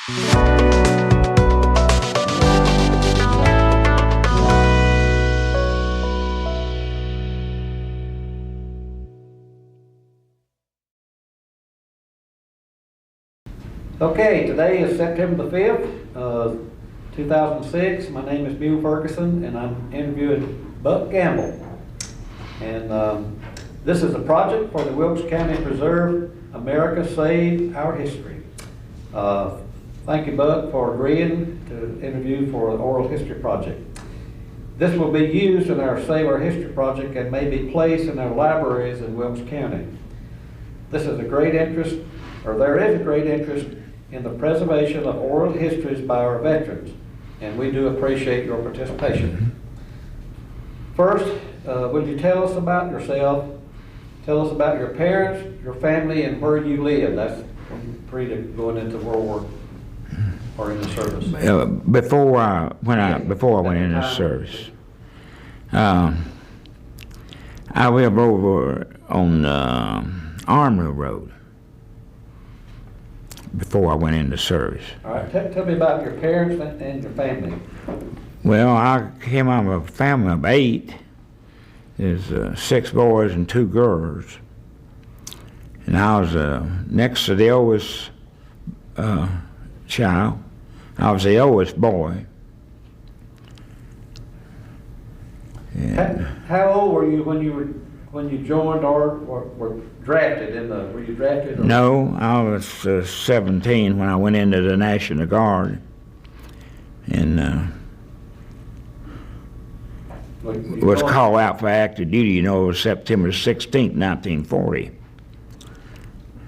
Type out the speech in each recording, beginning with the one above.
Okay, today is September the 5th, 2006. My name is Bill Ferguson, and I'm interviewing Buck Gambill. And this is a project for the Wilkes County Preserve, America Save Our History. Thank you, Buck, for agreeing to interview for the Oral History Project. This will be used in our Save Our History project and may be placed in our libraries in Wilkes County. This is a great interest, or there is a great interest in the preservation of oral histories by our veterans, and we do appreciate your participation. First, would you tell us about yourself? Tell us about your parents, your family, and where you live. That's pre to going into World War or in the service. Before I went into the service, I lived over on Armory Road before I went into service. All right, tell me about your parents and your family. Well, I came out of a family of 8. There's 6 boys and 2 girls. And I was next to the oldest child. I was the oldest boy. And how old were you when you joined or were drafted in the? Were you drafted? Or? No, I was 17 when I went into the National Guard, and was called out for active duty. You know, it was September 16th, 1940.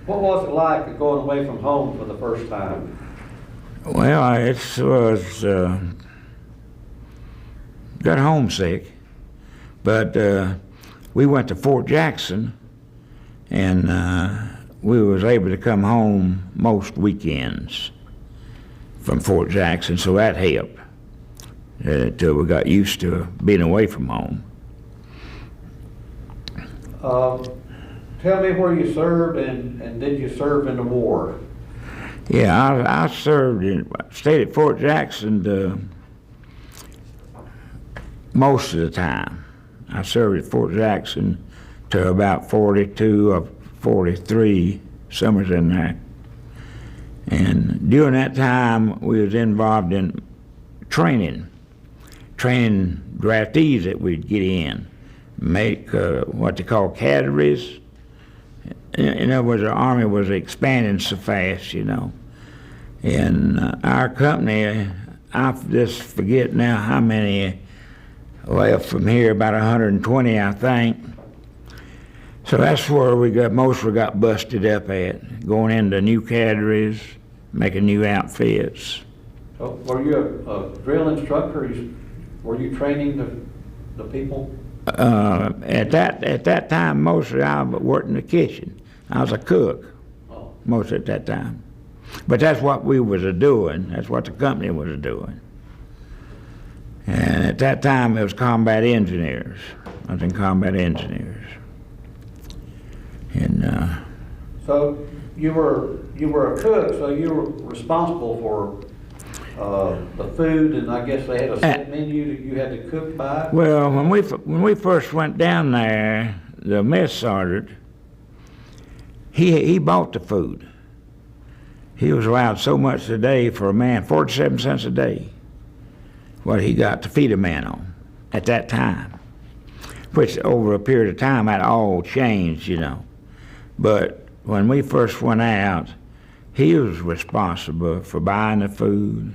What was it like going away from home for the first time? Well, it was got homesick, but we went to Fort Jackson, and we was able to come home most weekends from Fort Jackson, so that helped till we got used to being away from home. Tell me where you served, and did you serve in the war? Yeah, I stayed at Fort Jackson most of the time. I served at Fort Jackson to about 42 or 43 summers in there. And during that time, we was involved in training draftees that we'd get in, make what they call categories. In other words, the Army was expanding so fast, you know. And our company, I just forget now how many left from here, about 120, I think. So that's where we got busted up at, going into new categories, making new outfits. So were you a drill instructor? Were you training the people? At that time, mostly I worked in the kitchen. I was a cook, most at that time. But that's what we was doing. That's what the company was doing. And at that time, it was combat engineers. I was in combat engineers. And so you were a cook, so you were responsible for the food, and I guess they had a set menu that you had to cook by. Well, when we first went down there, the mess sergeant, he bought the food. He was allowed so much a day for a man, 47 cents a day, what he got to feed a man on at that time, which over a period of time that all changed, you know. But when we first went out, he was responsible for buying the food.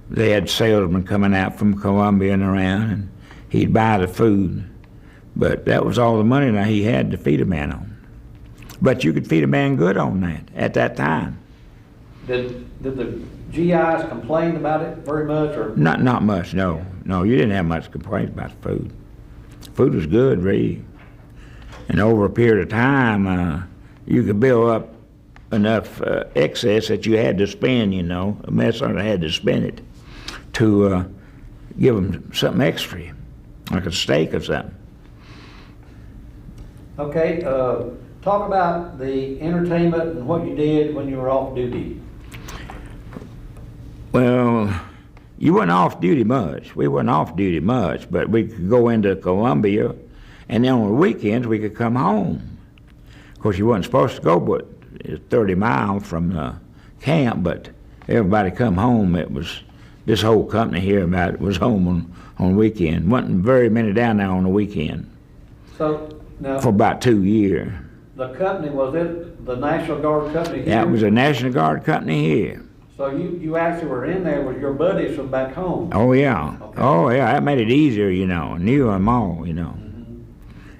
They had salesmen coming out from Columbia and around, and he'd buy the food. But that was all the money that he had to feed a man on. But you could feed a man good on that at that time. Did the GIs complain about it very much, or not much? No, you didn't have much complaints about the food. Food was good, really. And over a period of time, you could build up enough excess that you had to spend. You know, a mess sergeant had to spend it to give them something extra, like a steak or something. Okay. Talk about the entertainment and what you did when you were off duty. You wasn't off duty much. We wasn't off duty much, but we could go into Columbia, and then on the weekends we could come home. Of course, you wasn't supposed to go but 30 miles from the camp, but everybody come home. It was this whole company here about it was home on weekend. Wasn't very many down there on the weekend. So now for about 2 years. the company, was it the National Guard company here? That was a National Guard company here. So you actually were in there with your buddies from back home? Oh yeah, Okay. oh yeah. That made it easier, you know. Knew them all, you know.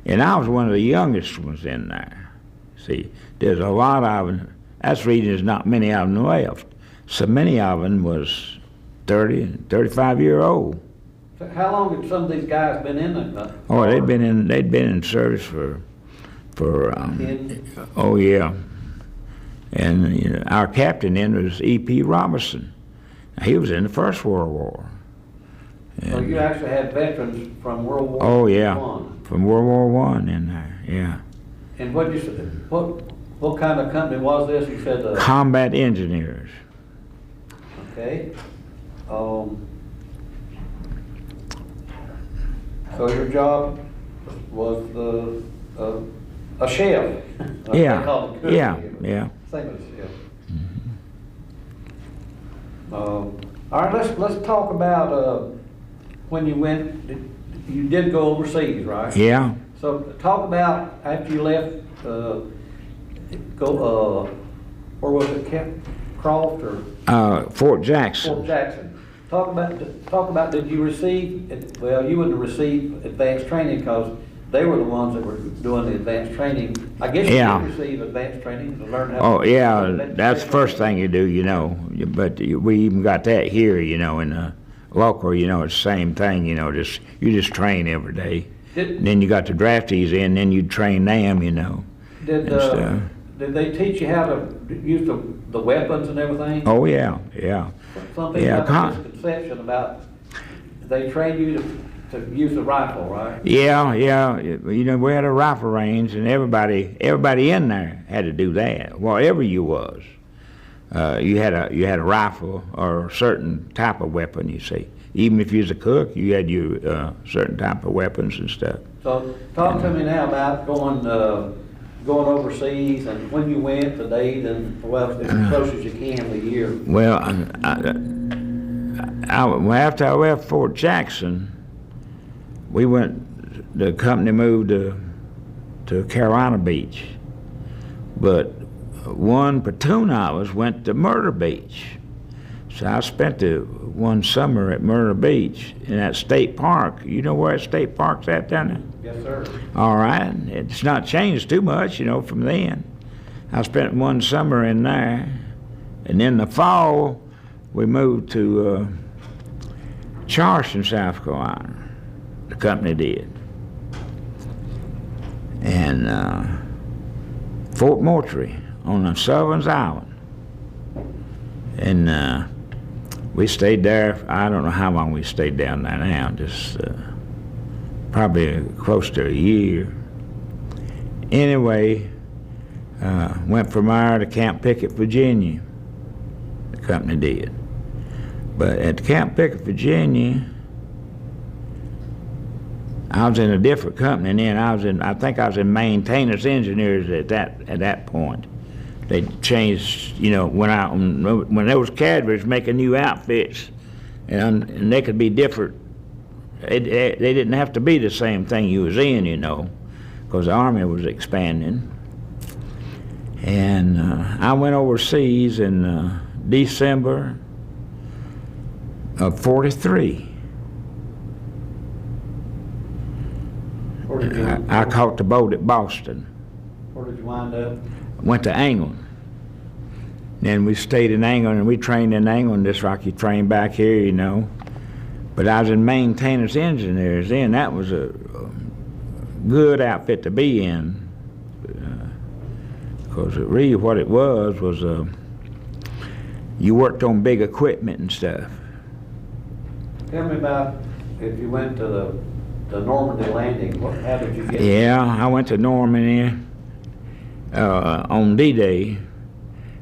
And I was one of the youngest ones in there. See, there's a lot of them. That's the reason there's not many of them left. So many of them was 30 and 35-year-old. So how long had some of these guys been in the Oh, they'd been in service for oh yeah. And you know, our captain then was E.P. Robertson. He was in the First World War. So you actually had veterans from World War Oh yeah, One. from World War I in there. Yeah. And what kind of company was this? You said Combat engineers. okay. So your job was a chef. They call it cook Yeah. here. Yeah. Same as a chef. All right, let's talk about when you went. You did go overseas, right? Yeah. So talk about after you left. Where was it? Camp Croft or Fort Jackson. Fort Jackson? Talk about. Did you receive? Well, you wouldn't receive advanced training because they were the ones that were doing the advanced training. I guess you Yeah. did receive advanced training to learn how. Oh to yeah, advanced that's the training. first thing you do, you know. But we even got that here, you know, in the local. You know, it's the same thing. You know, you just train every day. Did, Then you got the draftees in, then you train them, you know. Did they teach you how to use the weapons and everything? Oh yeah, yeah. Some people Yeah, have a misconception about they train you to use the rifle, right? Yeah, yeah. You know, we had a rifle range, and everybody in there had to do that. Wherever you was, you had a rifle or a certain type of weapon. You see, even if you was a cook, you had your certain type of weapons and stuff. So talk to me now about going overseas and when you went, the date, and well, as close as you can, the year. Well, after I left Fort Jackson, we went. The company moved to Carolina Beach, but one platoon of us went to Murder Beach. So I spent one summer at Murder Beach in that state park. You know where that state park's at down there? Yes, sir. All right. It's not changed too much, you know, from then. I spent one summer in there, and in the fall, we moved to Charleston, South Carolina. The company did. And Fort Moultrie on the Sullivan's Island. And we stayed there. I don't know how long we stayed down there now, just probably close to a year. Anyway, went from there to Camp Pickett, Virginia. The company did. But at Camp Pickett, Virginia, I was in a different company then. I think I was in maintenance engineers at that point. They changed, you know, when there was cadres making new outfits, and they could be different. They didn't have to be the same thing you was in, you know, because the Army was expanding. And I went overseas in December of '43. I caught the boat at Boston. Where did you wind up? Went to England. Then we stayed in England, and we trained in England just like you train back here, you know. But I was in maintenance engineers then. That was a good outfit to be in. Because really what it was you worked on big equipment and stuff. Tell me about if you went to the Normandy landing. How did you get? Yeah, I went to Normandy on D-Day.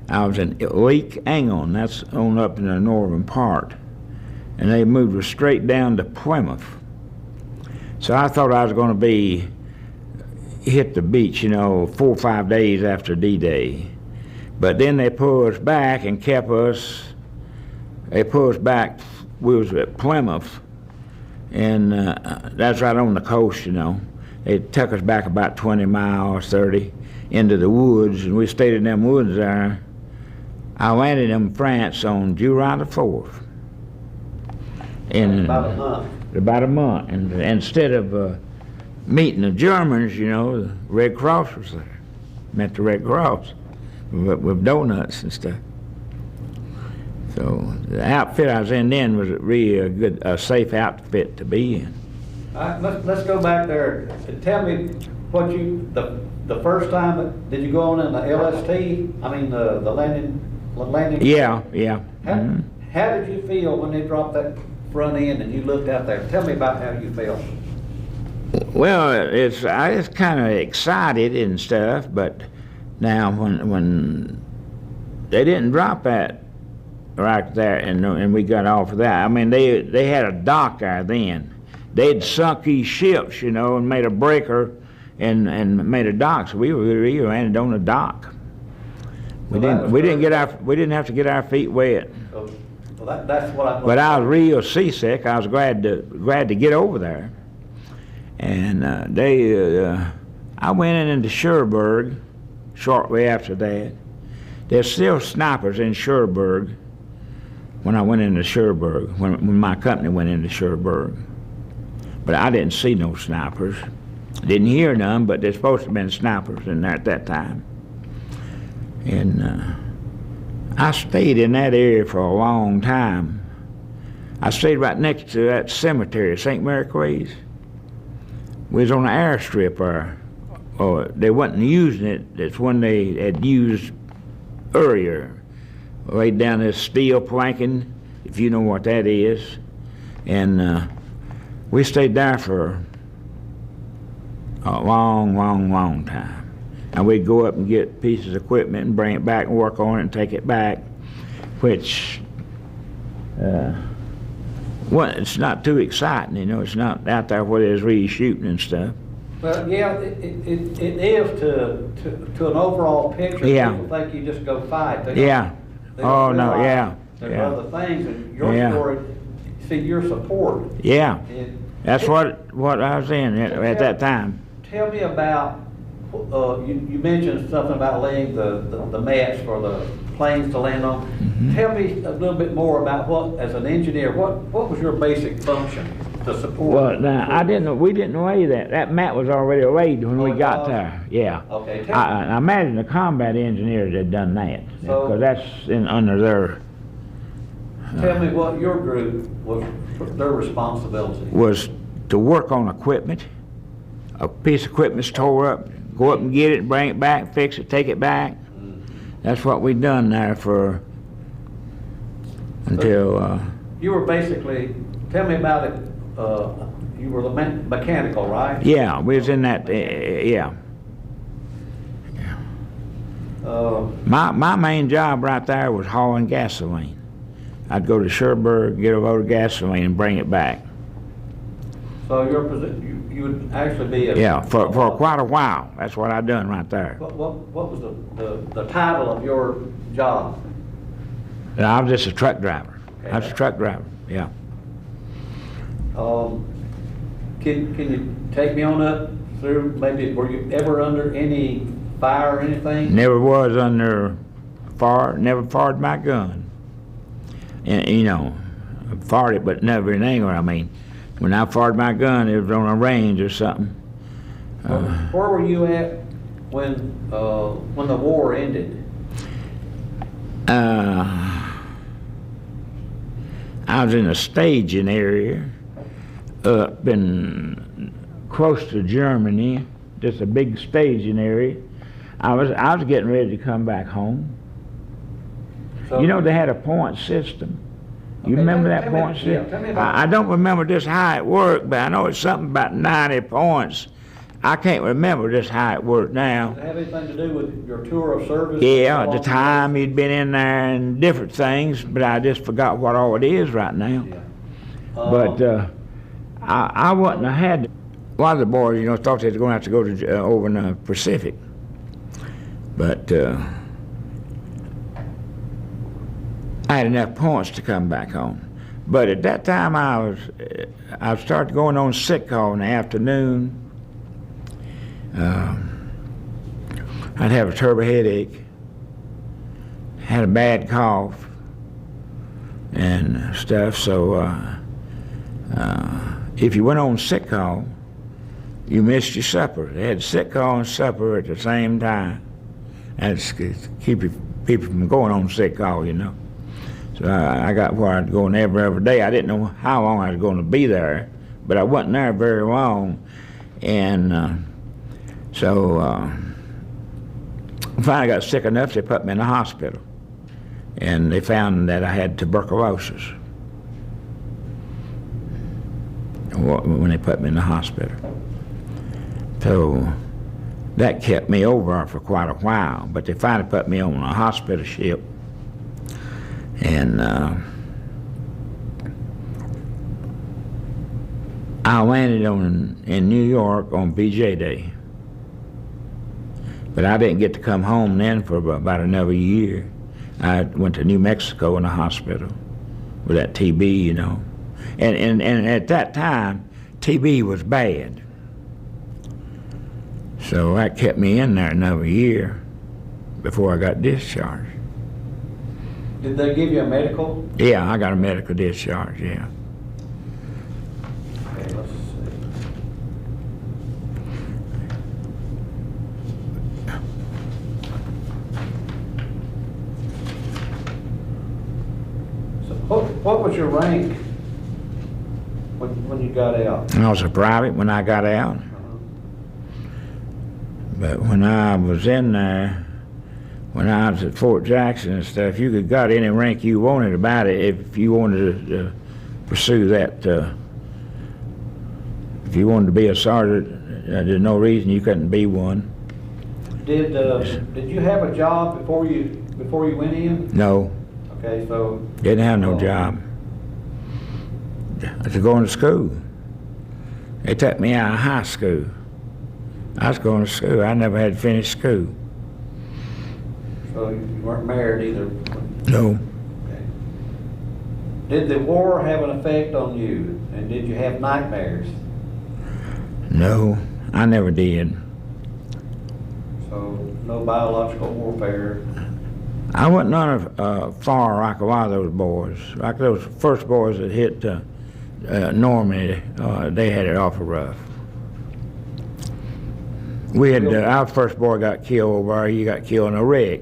I was in Lake England. That's on up in the northern part. and they moved us straight down to Plymouth. So I thought I was going to hit the beach, 4 or 5 days after D-Day. But then they pulled us back and they pulled us back. We was at Plymouth, and that's right on the coast, They took us back about 20 miles, 30, into the woods, and we stayed in them woods there. I landed in France on July the 4th. About a month. About a month. And instead of meeting the Germans, the Red Cross was there. Met the Red Cross with donuts and stuff. So the outfit I was in then was really a safe outfit to be in. All right, let's go back there and tell me what the first time, did you go on in the LST? I mean, the landing? Yeah. How did you feel when they dropped that front end and you looked out there? Tell me about how you felt. Well, I was kind of excited and stuff, but now when they didn't drop that right there and we got off of that, I mean, they had a dock there then. They'd sunk these ships, and made a breaker and made a dock, so we landed on the dock. We didn't have to get our feet wet. Well, that's what I'm. But I was real seasick. I was glad to get over there. And I went into Cherbourg shortly after that. There's still snipers in Cherbourg when I went into Cherbourg, when my company went into Cherbourg. But I didn't see no snipers. Didn't hear none, but there's supposed to have been snipers in there at that time. And I stayed in that area for a long time. I stayed right next to that cemetery, St. Mary Quays. We was on the airstrip there. They wasn't using it. That's when they had used earlier. Laid down this steel planking, if you know what that is. And we stayed there for a long time. And we'd go up and get pieces of equipment and bring it back and work on it and take it back, which, well, it's not too exciting, it's not out there where there's really shooting and stuff. Well, yeah, it is to an overall picture. Yeah. People think you just go fight. Yeah. Oh, no, yeah. There's other things, and your story, see, your support. Yeah. That's what I was in at that time. Tell me about, you mentioned something about laying the mats for the planes to land on. Mm-hmm. Tell me a little bit more about what, as an engineer, what was your basic function to support? Well, now, we didn't lay that. That mat was already laid when we got there. Yeah. Okay. I imagine the combat engineers had done that, because that's under their... Tell me what your group was, their responsibility. Was to work on equipment. A piece of equipment's tore up, go up and get it, bring it back, fix it, take it back. Mm-hmm. That's what we done there until... You were basically, tell me about it, you were the mechanical, right? Yeah, we was in that, yeah. My main job right there was hauling gasoline. I'd go to Cherbourg, get a load of gasoline, and bring it back. So your position, you would actually be for quite a while. That's what I done right there. What was the title of your job? I was just a truck driver. Okay. I was a truck driver. Yeah. Can you take me on up through, maybe, were you ever under any fire or anything? Never was under fire. Never fired my gun. And, I fired it, but never in anger. I mean, when I fired my gun, it was on a range or something. Where were you at when the war ended? I was in a staging area up in close to Germany, just a big staging area. I was getting ready to come back home. So, they had a point system. You remember that point system? Tell me about I don't remember just how it worked, but I know it's something about 90 points. I can't remember just how it worked now. Does it have anything to do with your tour of service? Yeah, at the time you'd been in there and different things, but I just forgot what all it is right now. Yeah. But I wouldn't have had. One of the boys, thought they were going to have to go to over in the Pacific, but I had enough points to come back home. But at that time, I started going on sick call in the afternoon. I'd have a terrible headache, had a bad cough and stuff. So if you went on sick call, you missed your supper. They had sick call and supper at the same time. That's to keep people from going on sick call, So I got where I'd go every day. I didn't know how long I was going to be there, but I wasn't there very long. And so I finally got sick enough, they put me in the hospital. And they found that I had tuberculosis when they put me in the hospital. So that kept me over for quite a while, but they finally put me on a hospital ship. And I landed in New York on VJ Day. But I didn't get to come home then for about another year. I went to New Mexico in the hospital with that TB, And at that time, TB was bad. So that kept me in there another year before I got discharged. Did they give you a medical? Yeah, I got a medical discharge, yeah. Okay, let's see. So what was your rank when you got out? I was a private when I got out. But when I was in there, when I was at Fort Jackson and stuff, you could got any rank you wanted about it if you wanted to pursue that. If you wanted to be a sergeant, there's no reason you couldn't be one. Did you have a job before you went in? No. Okay, so didn't have no job. I was going to school. They took me out of high school. I was going to school. I never had finished school. So you weren't married either? No. Okay. Did the war have an effect on you? And did you have nightmares? No, I never did. So no biological warfare? I wasn't none far like a lot of those boys. Like those first boys that hit Normandy, they had it awful rough. We had our first boy got killed over there. He got killed in a wreck,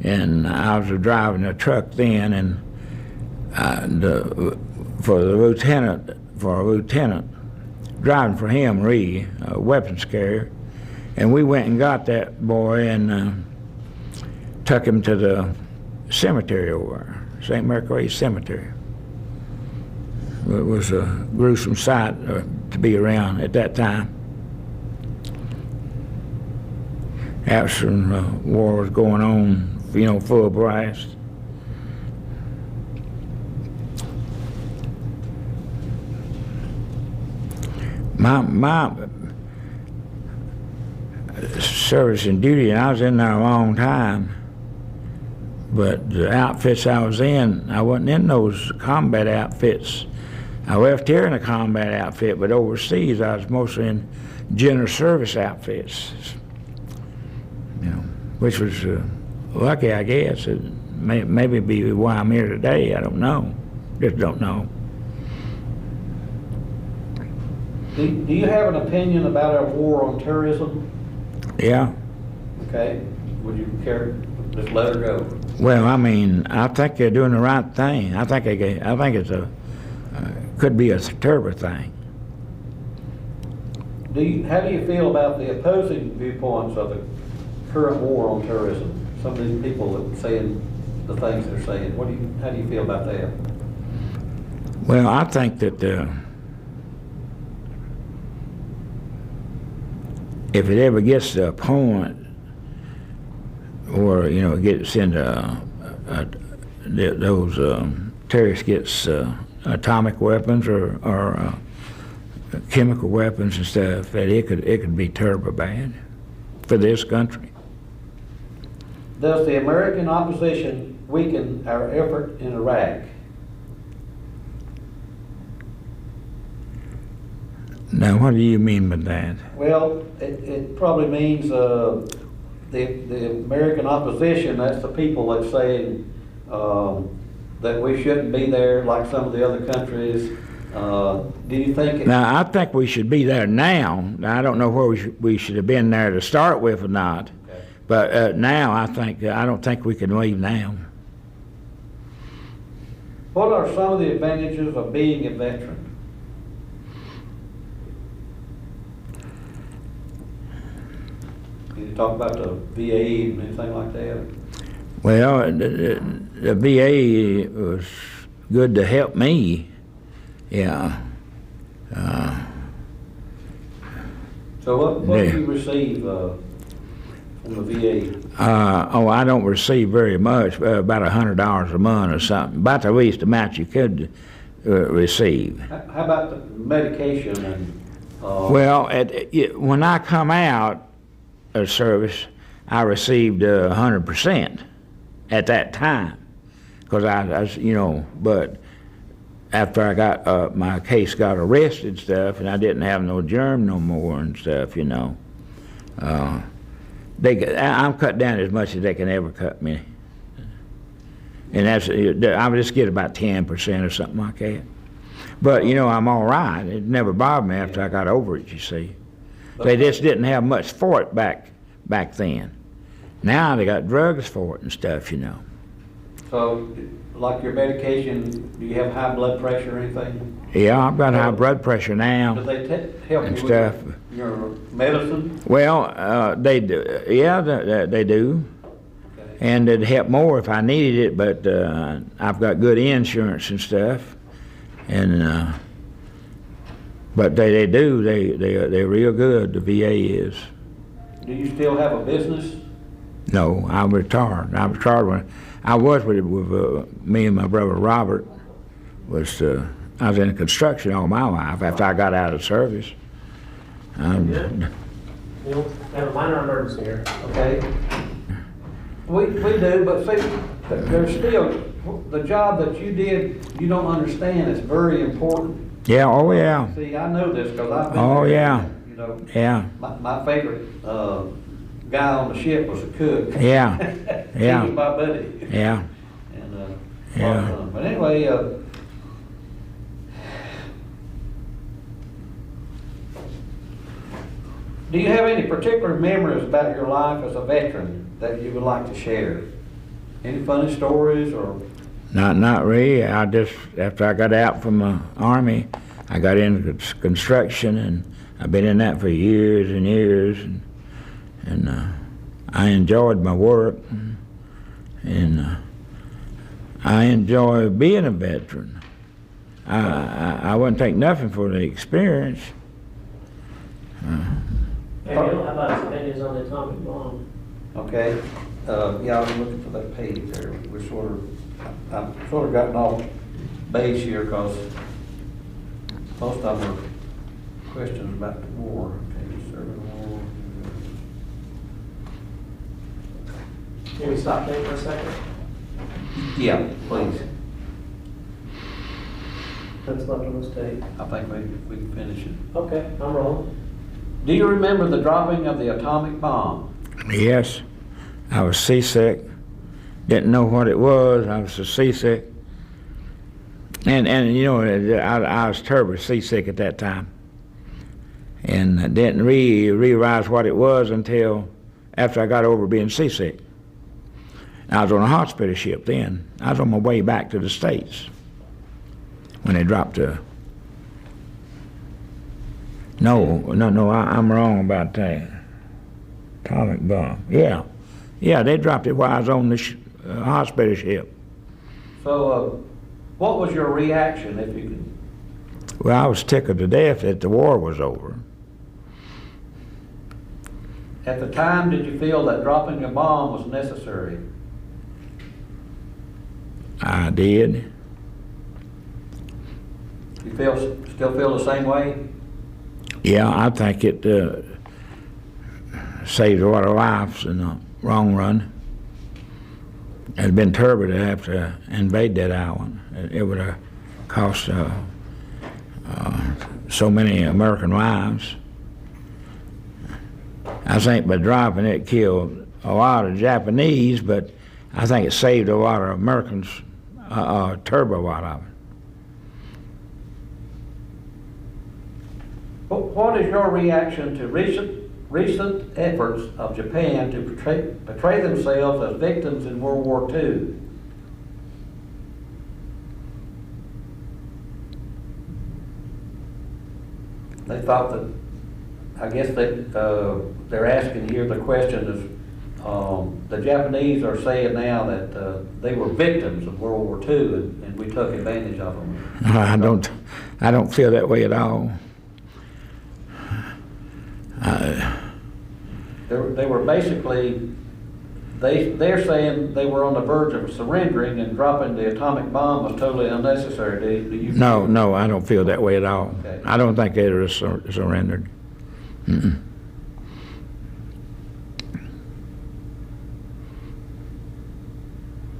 and I was driving a truck then, and for a lieutenant, driving for him, Ree, a weapons carrier, and we went and got that boy and took him to the cemetery over there, St. Mercury Cemetery. It was a gruesome sight to be around at that time. After the war was going on, full blast. My service and duty, and I was in there a long time, but the outfits I was in, I wasn't in those combat outfits. I left here in a combat outfit, but overseas I was mostly in general service outfits. Which was lucky, I guess. It maybe be why I'm here today. I don't know. Just don't know. Do you have an opinion about our war on terrorism? Yeah. Okay. Would you care to just let her go? Well, I mean, I think they're doing the right thing. I think it's could be a terrible thing. How do you feel about the opposing viewpoints of the current war on terrorism? Some of these people that are saying the things they're saying. How do you feel about that? Well, I think that if it ever gets to a point where it gets into those terrorists gets atomic weapons or chemical weapons and stuff, that it could be terrible bad for this country. Does the American opposition weaken our effort in Iraq? Now, what do you mean by that? Well, it probably means the American opposition, that's the people that's saying that we shouldn't be there like some of the other countries. Do you think Now, I think we should be there now. Now, I don't know where we should have been there to start with or not. Okay. But now, I don't think we can leave now. What are some of the advantages of being a veteran? Can you talk about the VA and anything like that? Well, the VA was good to help me. Yeah. So what do you receive from the VA? I don't receive very much, about $100 a month or something, about the least amount you could receive. How about the medication and? Well, when I come out of service, I received 100% at that time, because I but after I got my case got arrested and stuff, and I didn't have no germ no more and stuff, I'm cut down as much as they can ever cut me, and I would just get about 10% or something like that. But I'm all right. It never bothered me after I got over it. You see, they just didn't have much for it back then. Now they got drugs for it and stuff. So, like your medication, do you have high blood pressure or anything? Yeah, I've got high blood pressure now. Do they help and you stuff. with your medicine? Well, they do. Yeah, they do. Okay. And it'd help more if I needed it, but I've got good insurance and stuff. And but they do. They're real good. The VA is. Do you still have a business? No, I'm retired. I was retired when I was with me and my brother Robert. I was in construction all my life after I got out of service. Good. We'll have a minor emergency here. Okay. We do, but see, there's still the job that you did. You don't understand. It's very important. Yeah. Oh yeah. See, I know this because I've been. Oh there. yeah. Yeah. My favorite guy on the ship was a cook. Yeah. Yeah. He was my buddy. Yeah. And Yeah. but anyway, do you have any particular memories about your life as a veteran that you would like to share? Any funny stories or? Not really. I just, after I got out from the Army, I got into construction, and I've been in that for years and years, and I enjoyed my work, and I enjoy being a veteran. I wouldn't take nothing for the experience. How about his opinions on the atomic bomb? Okay. Yeah, I'm looking for that page there. I've sort of gotten off base here because most of them are questions about the war. Okay, serving the war. Can we stop there for a second? Yeah, please. That's left on this tape. I think we can finish it. Okay, I'm rolling. Do you remember the dropping of the atomic bomb? Yes, I was seasick. Didn't know what it was. I was so seasick, and I was terribly seasick at that time, and I didn't realize what it was until after I got over being seasick. I was on a hospital ship then. I was on my way back to the States when they dropped the. No, I'm wrong about that. Atomic bomb. Yeah, they dropped it while I was on the hospital ship. So, what was your reaction, if you can? Well, I was tickled to death that the war was over. At the time, did you feel that dropping a bomb was necessary? I did. You still feel the same way? Yeah, I think it saved a lot of lives in the long run. It'd been terrible to have to invade that island. It would have cost so many American lives. I think by dropping it killed a lot of Japanese, but I think it saved a lot of Americans, terrible lot of it. What is your reaction to recent efforts of Japan to portray themselves as victims in World War II? They thought that, I guess that they're asking here, the question is, the Japanese are saying now that they were victims of World War II and we took advantage of them. I don't feel that way at all. They were basically, they're saying they were on the verge of surrendering and dropping the atomic bomb was totally unnecessary. Do you? No, I don't feel that way at all. Okay. I don't think they were surrendered. Mm-mm.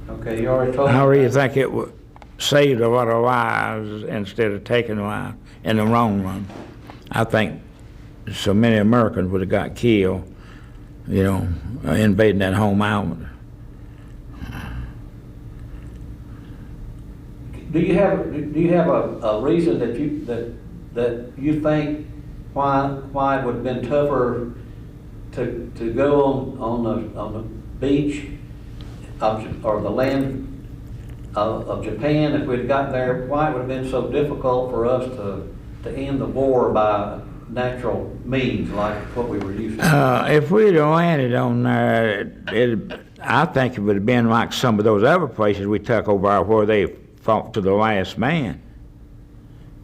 Okay, you already told me. I really think it saved a lot of lives instead of taking lives in the long run. I think so many Americans would have got killed, invading that home island. Do you have a reason that you think why it would have been tougher to go on the beach or the land of Japan if we'd gotten there? Why it would have been so difficult for us to end the war by natural means like what we were used to? If we'd have landed on there, I think it would have been like some of those other places we took over where they fought to the last man.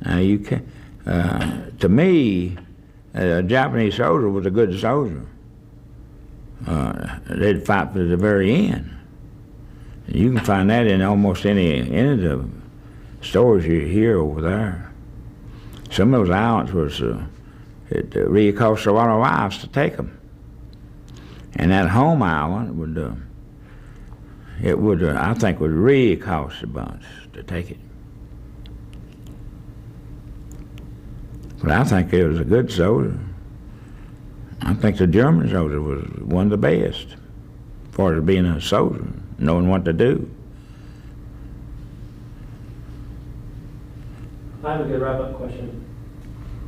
You can, to me, a Japanese soldier was a good soldier. They'd fight to the very end. You can find that in almost any of the stories you hear over there. Some of those islands it really cost a lot of lives to take them. And that home island I think would really cost a bunch to take it. But I think it was a good soldier. I think the German soldier was one of the best as far as being a soldier, knowing what to do. I have a good wrap-up question,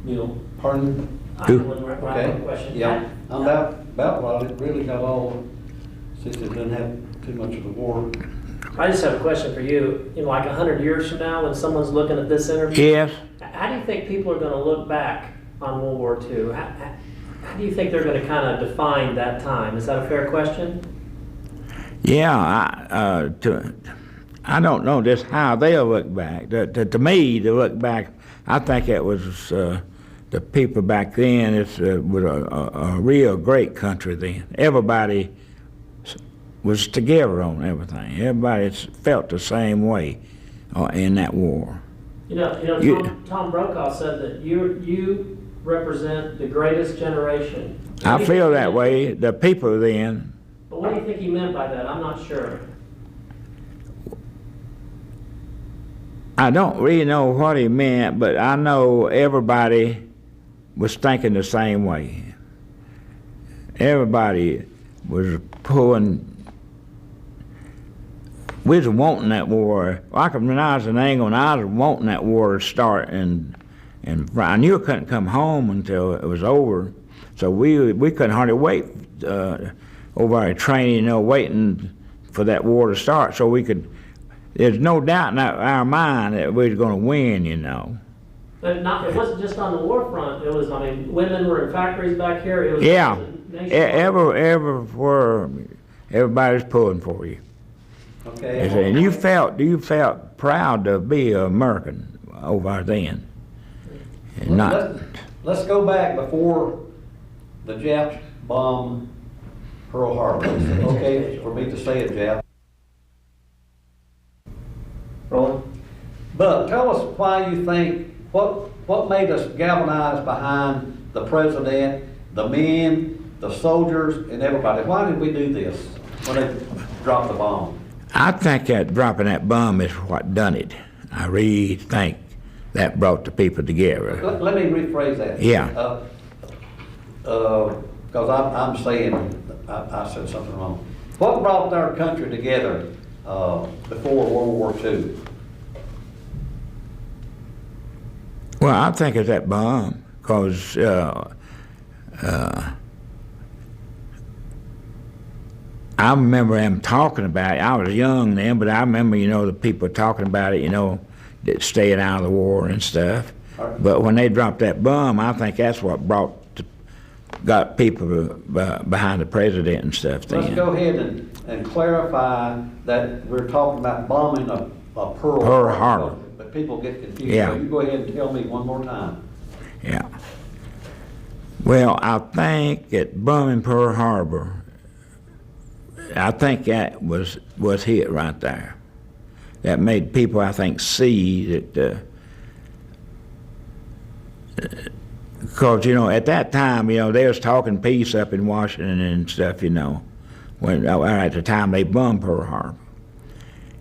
Neil. Pardon? I have one wrap-up question. Yeah, I'm about well, it really got all, since it didn't have too much of a war. I just have a question for you. Like 100 years from now, when someone's looking at this interview, Yes. how do you think people are going to look back on World War II? How do you think they're going to kind of define that time? Is that a fair question? Yeah, I don't know just how they'll look back. To me, to look back, I think it was the people back then. It was a real great country then. Everybody was together on everything. Everybody felt the same way in that war. Tom Brokaw said that you represent the greatest generation. I feel that way. The people then. But what do you think he meant by that? I'm not sure. I don't really know what he meant, but I know everybody was thinking the same way. Everybody was pulling. We was wanting that war. Like when I was in England, I was wanting that war to start, and I knew I couldn't come home until it was over. So we couldn't hardly wait over our training, waiting for that war to start. So we could. There's no doubt in our mind that we was going to win, But it wasn't just on the war front. It was, women were in factories back here. It was everywhere, everybody was pulling for you. Okay. And you felt proud to be an American over then. And Let's go back before the Japs bombed Pearl Harbor. Okay, for me to say it, Jap. Roland? But tell us why you think what made us galvanize behind the president, the men, the soldiers, and everybody? Why did we do this when they dropped the bomb? I think that dropping that bomb is what done it. I really think that brought the people together. Let me rephrase that. Yeah. Because I'm saying, I said something wrong. What brought our country together before World War II? Well, I think it's that bomb, because I remember them talking about it. I was young then, but I remember, the people talking about it, that staying out of the war and stuff. Right. But when they dropped that bomb, I think that's what got people behind the president and stuff then. Let's go ahead and clarify that we're talking about bombing a Pearl Harbor. But people get confused. Yeah. So you go ahead and tell me one more time. Yeah. Well, I think at bombing Pearl Harbor, I think that was hit right there. That made people, I think, see that, because, at that time, they was talking peace up in Washington and stuff, when at the time they bombed Pearl Harbor.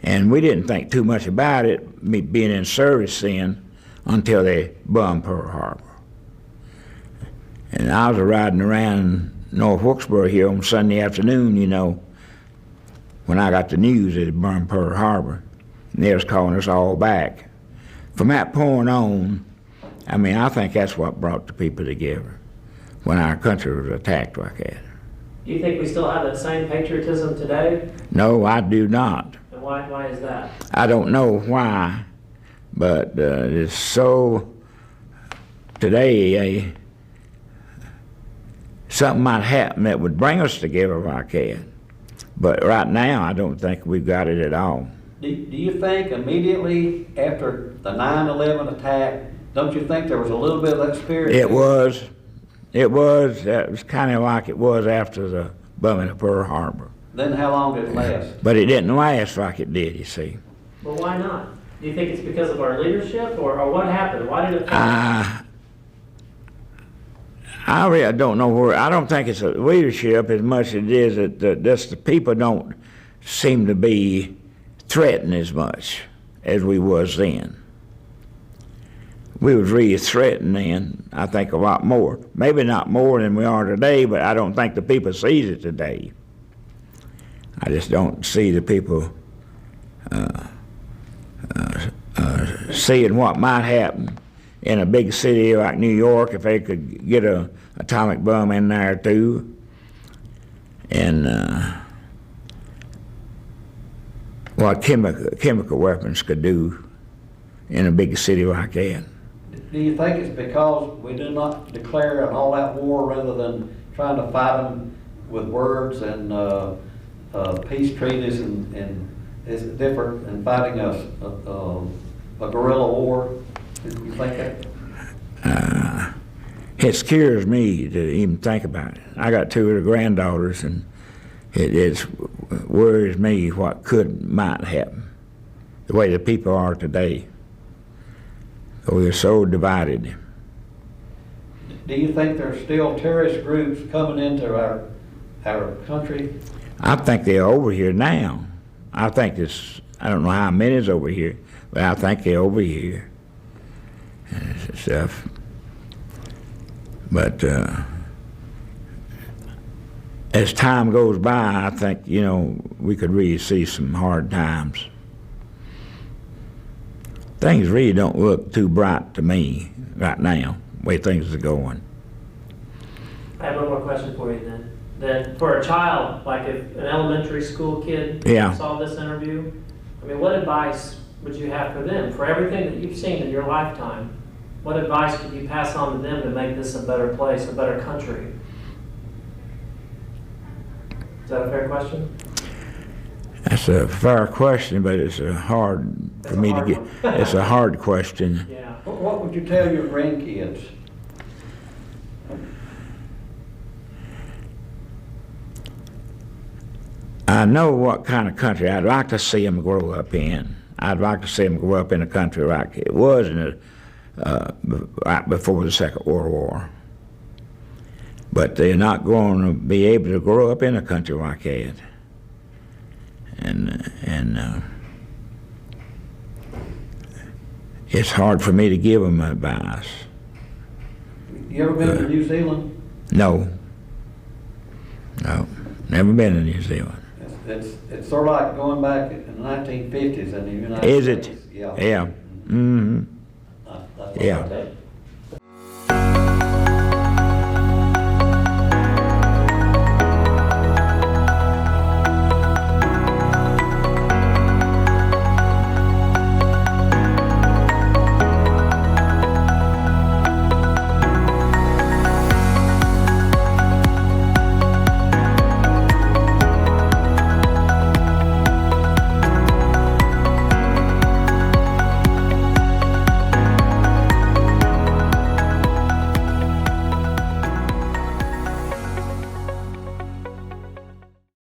And we didn't think too much about it, me being in service then, until they bombed Pearl Harbor. And I was riding around North Wilkesboro here on Sunday afternoon, when I got the news that it burned Pearl Harbor, and they was calling us all back. From that point on, I think that's what brought the people together, when our country was attacked like that. Do you think we still have that same patriotism today? No, I do not. And why is that? I don't know why, but it's so, today, something might happen that would bring us together like that. But right now, I don't think we've got it at all. Do you think immediately after the 9/11 attack, don't you think there was a little bit of that spirit? It was. It was kind of like it was after the bombing of Pearl Harbor. Then how long did it last? But it didn't last like it did, you see. Well, why not? Do you think it's because of our leadership, or what happened? Why did it fail? I really don't know where. I don't think it's a leadership as much as it is that just the people don't seem to be threatened as much as we was then. We was really threatened then, I think, a lot more. Maybe not more than we are today, but I don't think the people sees it today. I just don't see the people seeing what might happen in a big city like New York if they could get an atomic bomb in there too. And what chemical weapons could do in a big city like that. Do you think it's because we do not declare an all-out war rather than trying to fight them with words and peace treaties, and is it different than fighting a guerrilla war? You think that? It scares me to even think about it. I got two of the granddaughters, and it worries me what might happen, the way the people are today. We're so divided. Do you think there's still terrorist groups coming into our country? I think they're over here now. I think I don't know how many is over here, but I think they're over here and stuff. But as time goes by, I think, we could really see some hard times. Things really don't look too bright to me right now, the way things are going. I have one more question for you then. Then for a child, like if an elementary school kid saw this interview, what advice would you have for them? For everything that you've seen in your lifetime, what advice could you pass on to them to make this a better place, a better country? Is that a fair question? That's a fair question, but it's hard for me to get. It's a hard question. Yeah. What would you tell your grandkids? I know what kind of country I'd like to see them grow up in. I'd like to see them grow up in a country like it was in the right before the Second World War. But they're not going to be able to grow up in a country like that. And it's hard for me to give them advice. You ever been to New Zealand? No. No, never been to New Zealand. It's sort of like going back in the 1950s in the United Is States. it? Yeah. Yeah. Mm-hmm. That's what Yeah. I think.